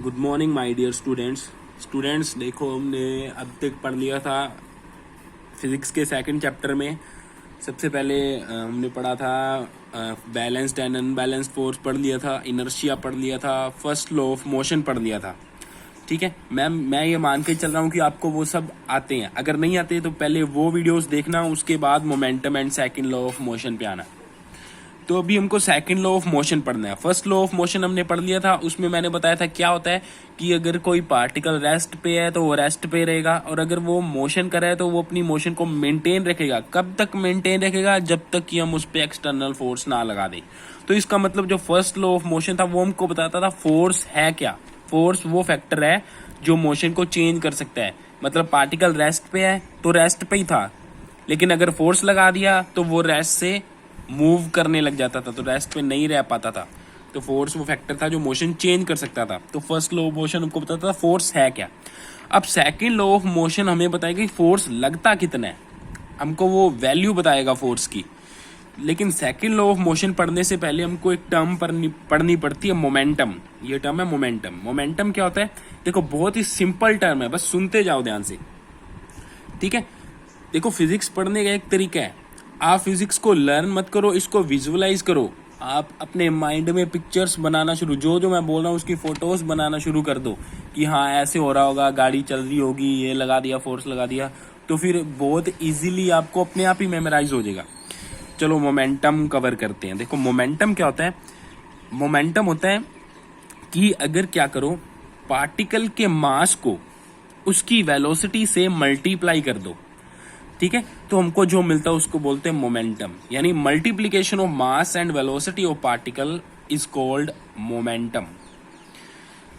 Good morning my dear students देखो, हमने अब तक पढ़ लिया था फिजिक्स के सेकंड चैप्टर में। सबसे पहले हमने पढ़ा था बैलेंस्ड एंड अनबैलेंस्ड फोर्स पढ़ लिया था, इनर्शिया पढ़ लिया था, फर्स्ट लॉ ऑफ मोशन पढ़ लिया था। ठीक है, मैं ये मान के चल रहा हूँ कि आपको वो सब आते हैं। अगर नहीं आते तो पहले वो वीडियोस देखना, उसके बाद momentum and second law of motion पे आना। तो अभी हमको सेकंड लॉ ऑफ मोशन पढ़ना है। फर्स्ट लॉ ऑफ मोशन हमने पढ़ लिया था, उसमें मैंने बताया था क्या होता है कि अगर कोई पार्टिकल रेस्ट पे है तो वो रेस्ट पे रहेगा, और अगर वो मोशन कर रहा है तो वो अपनी मोशन को मेंटेन रखेगा। कब तक मेंटेन रखेगा? जब तक कि हम उस पर एक्सटर्नल फोर्स ना लगा दें। तो इसका मतलब जो फर्स्ट लॉ ऑफ मोशन था वो हमको बताता था फोर्स है क्या। फोर्स वो फैक्टर है जो मोशन को चेंज कर सकता है। मतलब पार्टिकल रेस्ट पे है तो रेस्ट पे ही था, लेकिन अगर फोर्स लगा दिया तो वो रेस्ट से मूव करने लग जाता था, तो रेस्ट पे नहीं रह पाता था। तो फोर्स वो फैक्टर था जो मोशन चेंज कर सकता था। तो फर्स्ट लॉ ऑफ मोशन हमको बताता था फोर्स है क्या। अब सेकंड लॉ ऑफ मोशन हमें बताएगा कि फोर्स लगता कितना है, हमको वो वैल्यू बताएगा फोर्स की। लेकिन सेकंड लॉ ऑफ मोशन पढ़ने से पहले हमको एक टर्म पढ़नी पड़ती है, मोमेंटम। ये टर्म है मोमेंटम। मोमेंटम क्या होता है? देखो, बहुत ही सिंपल टर्म है, बस सुनते जाओ ध्यान से। ठीक है, देखो फिजिक्स पढ़ने का एक तरीका है। आप फिजिक्स को लर्न मत करो, इसको विजुअलाइज करो। आप अपने माइंड में पिक्चर्स बनाना शुरू, जो मैं बोल रहा हूँ उसकी फोटोज बनाना शुरू कर दो कि हाँ ऐसे हो रहा होगा, गाड़ी चल रही होगी, ये लगा दिया, फोर्स लगा दिया, तो फिर बहुत इजीली आपको अपने आप ही मेमोराइज हो जाएगा। चलो मोमेंटम कवर करते हैं। देखो मोमेंटम क्या होता है? मोमेंटम होता है कि अगर क्या करो, पार्टिकल के मास को उसकी वेलोसिटी से मल्टीप्लाई कर दो। ठीक है, तो हमको जो मिलता है उसको बोलते हैं मोमेंटम। यानी multiplication of mass and velocity of particle is called momentum.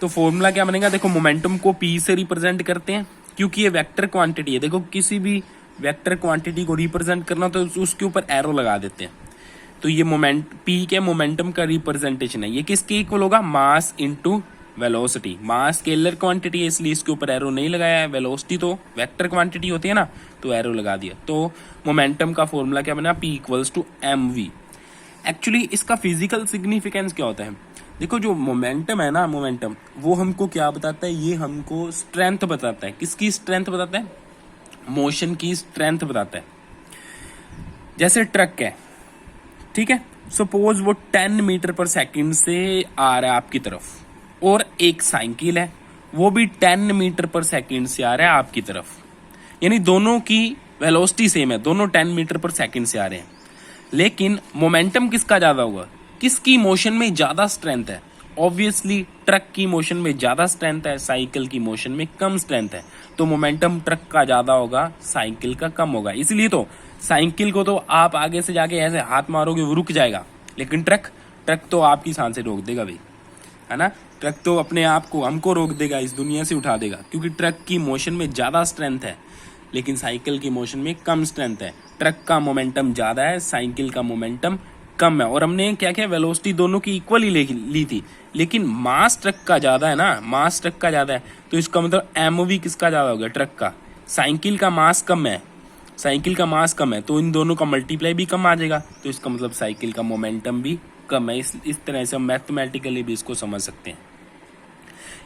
तो फॉर्मूला क्या बनेगा? देखो मोमेंटम को पी से रिप्रेजेंट करते हैं क्योंकि ये वेक्टर क्वांटिटी है। देखो किसी भी वेक्टर क्वांटिटी को रिप्रेजेंट करना तो उसके ऊपर एरो लगा देते हैं। तो ये मोमेंट पी के मोमेंटम का रिप्रेजेंटेशन है। ये किसके इक्वल होगा? Mass into velocity. Mass scalar quantity है इसलिए इसके ऊपर एरो नहीं लगाया है। वेलोसिटी तो वेक्टर क्वांटिटी होती है ना, तो एरो लगा दिया। तो मोमेंटम का फॉर्मूला क्या बना? P equals to M V. Actually इसका फिजिकल सिग्निफिकेंस क्या होता है? देखो जो मोमेंटम है ना, मोमेंटम वो हमको क्या बताता है? ये हमको स्ट्रेंथ बताता है। किसकी स्ट्रेंथ बताता है? मोशन की स्ट्रेंथ बताता है। जैसे ट्रक है, ठीक है, सपोज वो 10 मीटर पर सेकंड से आ रहा है आपकी तरफ, और एक साइकिल है वो भी 10 मीटर पर सेकंड से आ रहा है आपकी तरफ। यानी दोनों की वेलोसिटी सेम है, दोनों 10 मीटर पर सेकंड से आ रहे हैं। लेकिन मोमेंटम किसका ज्यादा होगा? किसकी मोशन में ज्यादा स्ट्रेंथ है? ऑब्वियसली ट्रक की मोशन में ज्यादा स्ट्रेंथ है, साइकिल की मोशन में कम स्ट्रेंथ है। तो मोमेंटम ट्रक का ज्यादा होगा, साइकिल का कम होगा। इसलिए तो साइकिल को तो आप आगे से जाके ऐसे हाथ मारोगे वो रुक जाएगा, लेकिन ट्रक तो आपकी सांसें रोक देगा भाई, है ना। ट्रक तो अपने आप को, हमको रोक देगा, इस दुनिया से उठा देगा, क्योंकि ट्रक की मोशन में ज्यादा स्ट्रेंथ है लेकिन साइकिल की मोशन में कम स्ट्रेंथ है। ट्रक का मोमेंटम ज्यादा है, साइकिल का मोमेंटम कम है। और हमने क्या किया, वेलोसिटी दोनों की इक्वल ही ली थी, लेकिन मास ट्रक का ज्यादा है ना, मास ट्रक का ज्यादा है। तो इसका मतलब एमवी किसका ज्यादा हो गया? ट्रक का। साइकिल का मास कम है, साइकिल का मास कम है, तो इन दोनों का मल्टीप्लाई भी कम आ जाएगा। तो इसका मतलब साइकिल का मोमेंटम भी कम है। इस तरह से हम मैथमेटिकली भी इसको समझ सकते हैं।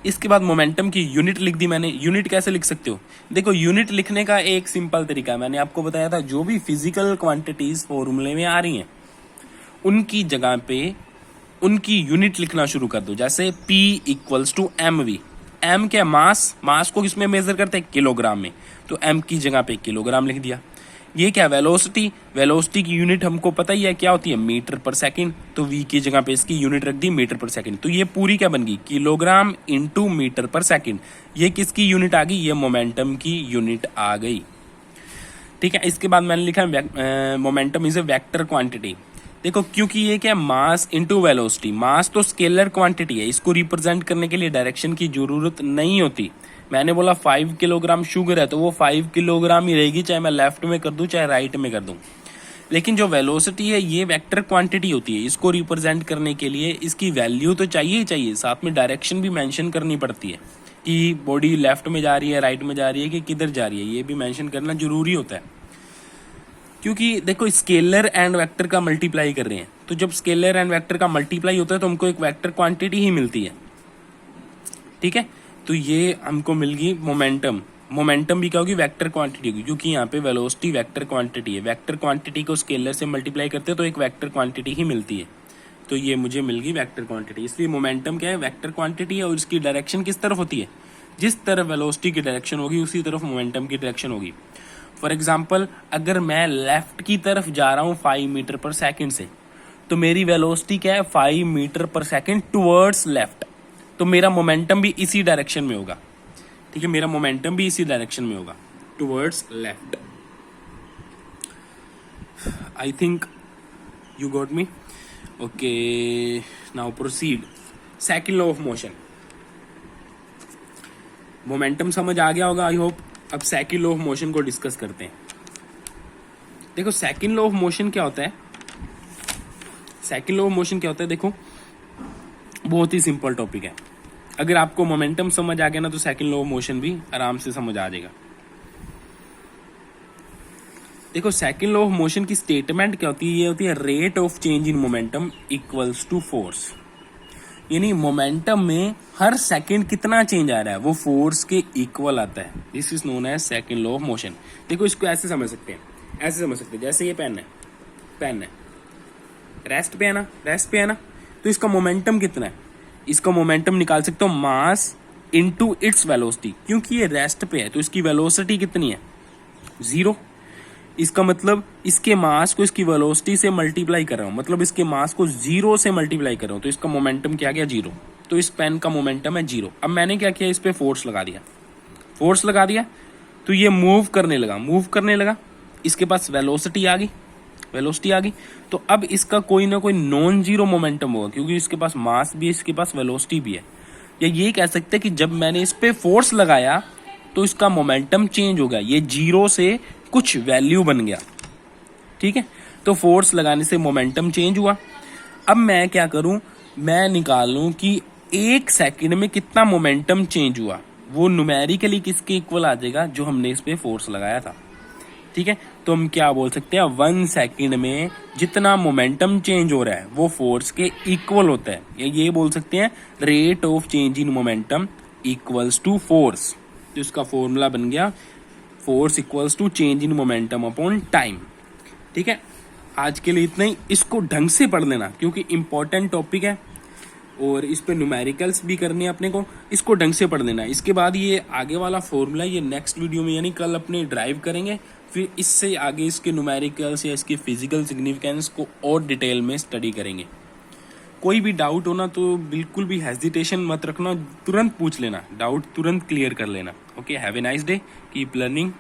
इसके बाद मोमेंटम की यूनिट लिख दी मैंने। यूनिट कैसे लिख सकते हो? देखो यूनिट लिखने का एक सिंपल तरीका है, मैंने आपको बताया था। जो भी फिजिकल क्वांटिटीज फॉर्मूले में आ रही हैं उनकी जगह पे उनकी यूनिट लिखना शुरू कर दो। जैसे P equals to M V. M क्या? मास। मास को किसमें मेजर करते हैं? किलोग्राम में। तो एम की जगह पे किलोग्राम लिख दिया। ये क्या? वेलोसिटी। वेलोसिटी की यूनिट हमको पता ही है क्या होती है? मीटर पर सेकंड। तो वी की जगह पे इसकी यूनिट रख दी मीटर पर सेकंड। तो ये पूरी क्या बन गई? किलोग्राम इंटू मीटर पर सेकंड। ये किसकी यूनिट आ गई? ये मोमेंटम की यूनिट आ गई। ठीक है, इसके बाद मैंने लिखा momentum is a vector quantity. देखो क्योंकि ये क्या? मास इंटू वेलोसिटी। मास तो स्केलर क्वांटिटी है, इसको रिप्रेजेंट करने के लिए डायरेक्शन की जरूरत नहीं होती। मैंने बोला 5 किलोग्राम शुगर है तो वो 5 किलोग्राम ही रहेगी, चाहे मैं लेफ्ट में कर दूं चाहे राइट में कर दूं। लेकिन जो वेलोसिटी है ये वेक्टर क्वांटिटी होती है, इसको रिप्रेजेंट करने के लिए इसकी वैल्यू तो चाहिए ही चाहिए, साथ में डायरेक्शन भी मेंशन करनी पड़ती है कि बॉडी लेफ्ट में जा रही है, राइट में जा रही है, कि किधर जा रही है, ये भी मेंशन करना जरूरी होता है। क्योंकि देखो स्केलर एंड वेक्टर का मल्टीप्लाई कर रहे हैं, तो जब स्केलर एंड वेक्टर का मल्टीप्लाई होता है तो हमको एक वेक्टर क्वांटिटी ही मिलती है। ठीक है, तो ये हमको मिल गई मोमेंटम। मोमेंटम भी क्या होगी, वेक्टर क्वांटिटी होगी, क्योंकि यहाँ पे वेलोसिटी वेक्टर क्वांटिटी है। वेक्टर क्वांटिटी को स्केलर से मल्टीप्लाई करते हैं तो एक वेक्टर क्वांटिटी ही मिलती है, तो ये मुझे मिल गई वेक्टर क्वांटिटी। इसलिए मोमेंटम क्या है, वेक्टर क्वांटिटी है, और इसकी डायरेक्शन किस तरफ होती है, जिस तरफ वेलोसिटी की डायरेक्शन होगी उसी तरफ मोमेंटम की डायरेक्शन होगी। फॉर एग्जाम्पल, अगर मैं लेफ्ट की तरफ जा रहा हूँ 5 मीटर पर सेकेंड से, तो मेरी वेलोसिटी क्या है, 5 मीटर पर सेकेंड टुवर्ड्स लेफ्ट, तो मेरा मोमेंटम भी इसी डायरेक्शन में होगा। ठीक है, मेरा मोमेंटम भी इसी डायरेक्शन में होगा, towards left. I think you got me. Okay, now proceed. Second law of motion. Momentum समझ आ गया होगा आई होप। अब सेकंड लॉ ऑफ मोशन को डिस्कस करते हैं। देखो सेकंड लॉ ऑफ मोशन क्या होता है, सेकंड लॉ ऑफ मोशन क्या होता है, देखो बहुत ही सिंपल टॉपिक है। अगर आपको मोमेंटम समझ आ गया ना, तो सेकंड लॉ ऑफ मोशन भी आराम से समझ आ जाएगा। देखो सेकंड लॉ ऑफ मोशन की स्टेटमेंट क्या होती है, ये होती है rate of change in momentum equals to force. यानी मोमेंटम में हर सेकंड कितना चेंज आ रहा है वो फोर्स के इक्वल आता है। This is known as second law of motion. देखो इसको ऐसे समझ सकते हैं, ऐसे समझ सकते हैं, जैसे ये पेन है, पेन है, रेस्ट पे है ना, रेस्ट पे है ना, तो इसका मोमेंटम कितना है, इसका मोमेंटम निकाल सकते हो मास इनटू इट्स वेलोसिटी। क्योंकि ये रेस्ट पे है तो इसकी वेलोसिटी कितनी है, 0। इसका मतलब इसके मास को इसकी वेलोसिटी से मल्टीप्लाई कर रहा हूं, मतलब इसके मास को 0 से मल्टीप्लाई कर रहा हूं, तो इसका मोमेंटम क्या गया, 0। तो इस पेन का मोमेंटम है 0। अब मैंने क्या किया, इस पे फोर्स लगा दिया, फोर्स लगा दिया, तो ये मूव करने लगा, मूव करने लगा, इसके पास वेलोसिटी आ गई, वेलोसिटी आ गई, तो अब इसका कोई ना कोई नॉन जीरो मोमेंटम होगा, क्योंकि इसके पास मास भी है, इसके पास वेलोसिटी भी है। या ये कह सकते हैं कि जब मैंने इस पे फोर्स लगाया तो इसका मोमेंटम चेंज हो गया, ये 0 से कुछ वैल्यू बन गया। ठीक है, तो फोर्स लगाने से मोमेंटम चेंज हुआ। अब मैं क्या करूं, मैं निकालूं कि 1 सेकंड में कितना मोमेंटम चेंज हुआ, वो न्यूमेरिकली किसके इक्वल आ जाएगा, जो हमने इस पे फोर्स लगाया था। ठीक है, तो हम क्या बोल सकते हैं, 1 सेकंड में जितना मोमेंटम चेंज हो रहा है वो फोर्स के इक्वल होता है। या ये बोल सकते हैं rate of change in momentum equals to force. तो इसका फॉर्मूला बन गया force equals to change in momentum upon time. ठीक है, आज के लिए इतना ही। इसको ढंग से पढ़ लेना क्योंकि इंपॉर्टेंट टॉपिक है और इस पे न्यूमेरिकल्स भी करने हैं अपने को, इसको ढंग से पढ़ लेना। इसके बाद ये आगे वाला फॉर्मूला ये नेक्स्ट वीडियो में यानी कल अपने ड्राइव करेंगे, फिर इससे आगे इसके न्यूमेरिकल्स या इसकी फिजिकल सिग्निफिकेंस को और डिटेल में स्टडी करेंगे। कोई भी डाउट होना तो बिल्कुल भी हेजिटेशन मत रखना, तुरंत पूछ लेना, डाउट तुरंत क्लियर कर लेना। Okay, have a nice day, keep learning.